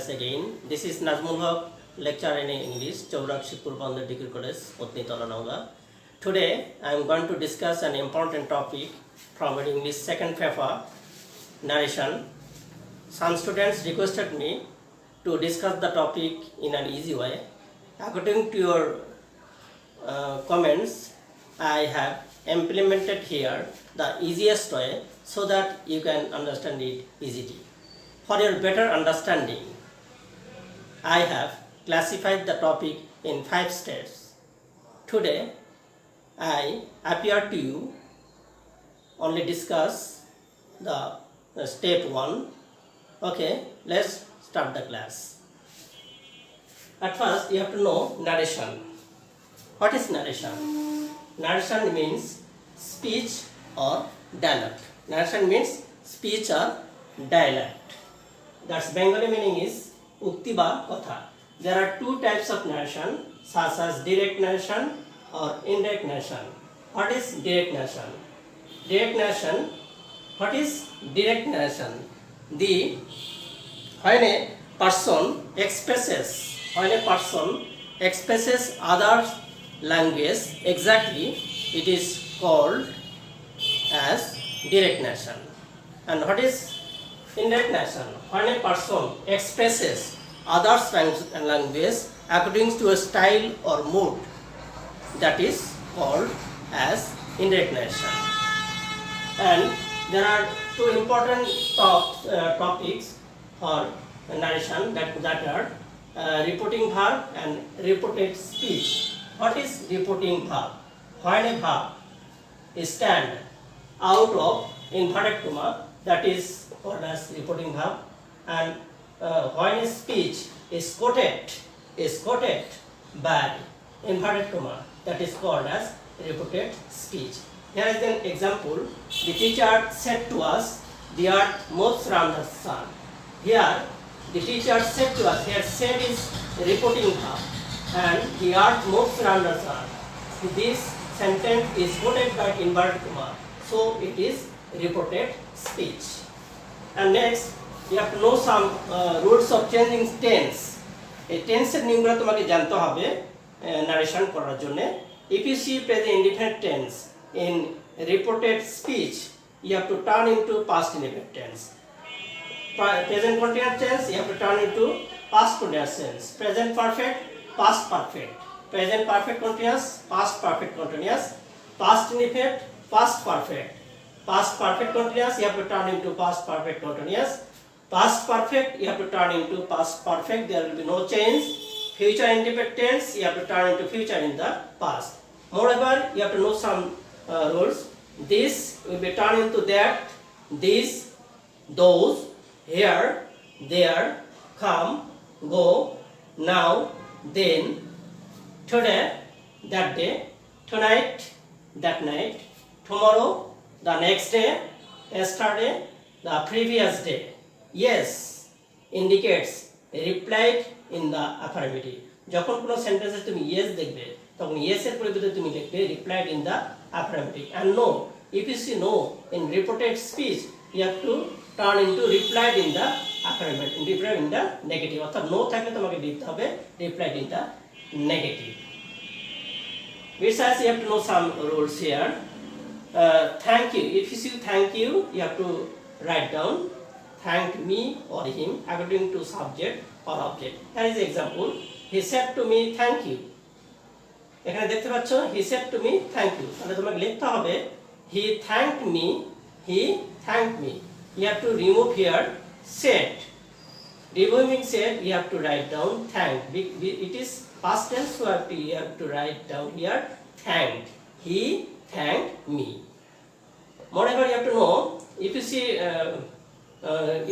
again. This is Nazmul Haque Lecturer in English, Chowrak Shikpur Bandar Degree College, Potni Tolanauga. Today I am going to discuss an important topic from English second paper, narration. Some students requested me to discuss the topic in an easy way. According to your comments, I have implemented here the easiest way so that you can understand it easily. For your better understanding, I have classified the topic in 5 steps. Today, I appear to you only discuss the step 1. Okay, let's start the class. At first, you have to know narration. What is narration? Narration means speech or dialect. Narration means speech or dialect. That's Bengali meaning is ukti ba kotha. There are 2 types of narration, such as direct narration or indirect narration. What is direct narration? Direct narration. What is direct narration? When a person expresses other language exactly, it is called as direct narration. And what is indirect narration? When a person expresses others' language according to a style or mood, that is called as indirect narration. And there are 2 important topics for narration that are reporting verb and reported speech. What is reporting verb? When a verb stand out of inverted comma, that is called as reporting verb, and when a speech is quoted by inverted comma, that is called as reported speech. Here is an example. The teacher said to us, "The earth moves around the sun." Here, the teacher said to us. Here, said is reporting verb, and the earth moves around the sun. This sentence is quoted by inverted comma, so it is reported speech. And next, you have to know some rules of changing tense. A tense এর নিয়মগুলো তোমাকে জানতে হবে narration করার জন্য. If you see present indefinite tense in reported speech, you have to turn into past indefinite tense. Present continuous tense, you have to turn into past continuous tense. Present perfect, past perfect. Present perfect continuous, past perfect continuous. Past indefinite, past perfect. Past perfect continuous, you have to turn into past perfect continuous. Past perfect, you have to turn into past perfect. There will be no change. Future indefinite tense, you have to turn into future in the past. Moreover, you have to know some rules. This will be turned into that. This, those, here, there, come, go, now, then, today, that day, tonight, that night, tomorrow, the next day, yesterday, the previous day. Yes indicates replied in the affirmative. যখন কোনো সেন্টেন্সে তুমি yes দেখবে তখন yes এর পরিবর্তে তুমি লিখবে replied in the affirmative. And no, if you see no in reported speech, you have to turn into replied in the affirmative, replied in the negative. অর্থাৎ no থাকলে তোমাকে লিখতে হবে replied in the negative. Besides, you have to know some rules here. Thank you. If you see thank you, you have to write down thank me or him according to subject or object. Here is the example. He said to me thank you. এখানে দেখতে পাচ্ছ he said to me thank you. তাহলে তোমাকে লিখতে হবে he thanked me, he thanked me. You have to remove here said. Removing said, you have to write down thanked. It is past tense, so you have to write down here thanked. He thanked me. Moreover, you have to know, if you see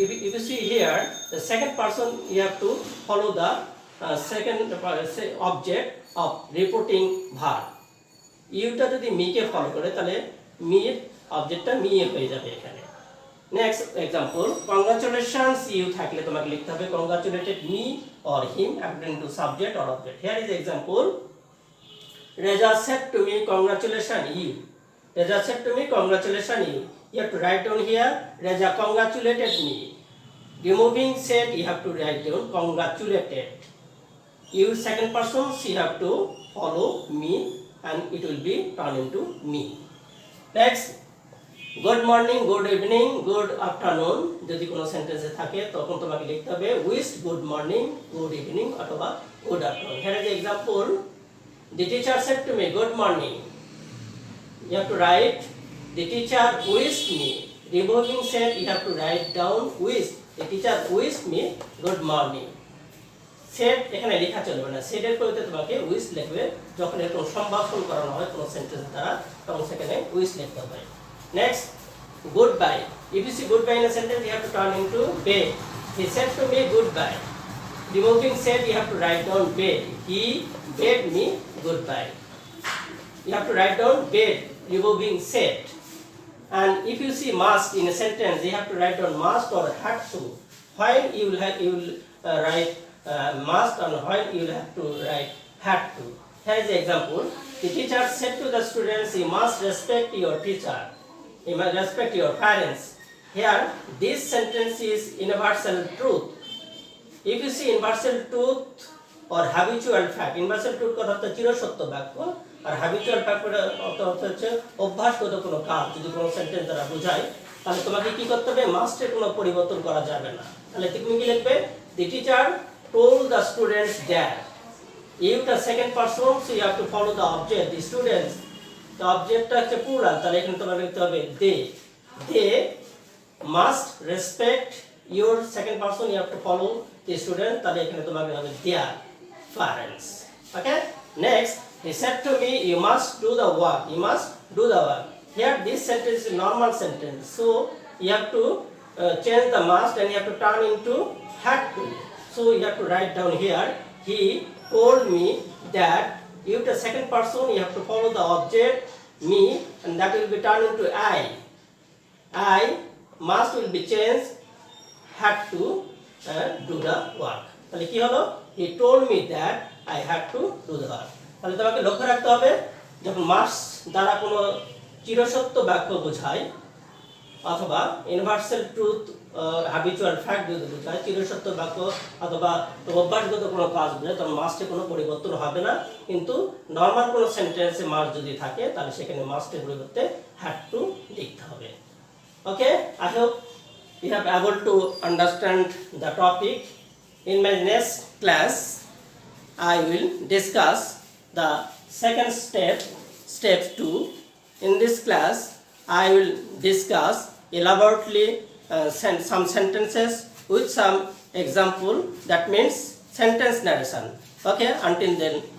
if you see here the second person, you have to follow the second object of reporting verb. ইউটা যদি me কে follow করে তাহলে me অবজেক্টটা me হয়ে যাবে এখানে. Next example, congratulations you থাকলে তোমাকে লিখতে হবে congratulated me or him according to subject or object. Here is example, Reza said to me congratulations you. Reza said to me congratulations you. You have to write down here Reza congratulated me. removing said, you have to write down congratulated. Use second person, you have to follow me and it will be turned into me. Next, good morning, good evening, good afternoon. যদি কোনো সেন্টেন্সে থাকে তখন তোমাকে লিখতে হবে wish good morning, good evening অথবা good afternoon. Here is the example. The teacher said to me, good morning. You have to write, the teacher wished me. Removing said, you have to write down wish. The teacher wished me good morning. Said এখানে লেখা চলবে না, said এর পরিবর্তে তোমাকে wish লিখবে। যখন এরকম সম্ভাষণ করানো হয় কোনো সেন্টেন্স দ্বারা তখন সেখানে wish লিখতে হবে। Next, goodbye. If you see goodbye in a sentence, you have to turn into bed. He said to me goodbye. Removing said, you have to write down bed. He bade me goodbye. You have to write down bed. Removing said. And if you see must in a sentence, you have to write down must or had to. While you will write must and while you will have to write had to. Here is the example. The teacher said to the students, you must respect your teacher. You must respect your parents. Here, this sentence is universal truth. If you see universal truth or habitual fact, universal truth কথা হচ্ছে চিরসত্য বাক্য আর habitual fact অর্থ হচ্ছে অভ্যাসগত কোনো কাজ। যদি কোনো sentence দ্বারা বোঝায় তাহলে তোমাকে কি করতে হবে, মাস্টের কোনো পরিবর্তন করা যাবে না। তাহলে তুমি কি লিখবে, the teacher told the students that. If the second person, so you have to follow the object, the students. The object হচ্ছে plural, তাহলে এখানে তোমাকে লিখতে হবে they must respect your second person, you have to follow the student, তাহলে এখানে তোমাকে হবে their parents. Okay, next, he said to me, you must do the work. You must do the work. Here this sentence is a normal sentence, so you have to change the must and you have to turn into had to. So you have to write down here, he told me that. If the second person, you have to follow the object me and that will be turned into I must will be changed had to do the work. তাহলে কি হলো, he told me that I had to do the work. তাহলে তোমাকে লক্ষ্য রাখতে হবে যখন must দ্বারা কোনো চিরসত্য বাক্য বোঝায় অথবা ইউনিভার্সাল ট্রুথ হ্যাবিচুয়াল ফ্যাক্ট যদি বোঝায়, চিরসত্য বাক্য অথবা অভ্যাসগত কোনো কাজ বোঝায়, তখন মাস্টে কোনো পরিবর্তন হবে না। কিন্তু নর্মাল কোনো সেন্টেন্সে মাস্ট যদি থাকে তাহলে সেখানে মাস্টের পরিবর্তে হ্যাড টু লিখতে হবে। Okay, I hope you have able to understand the topic. In my next class I will discuss the second step 2. In this class I will discuss elaborately some sentences with some example, that means sentence narration. Okay, until then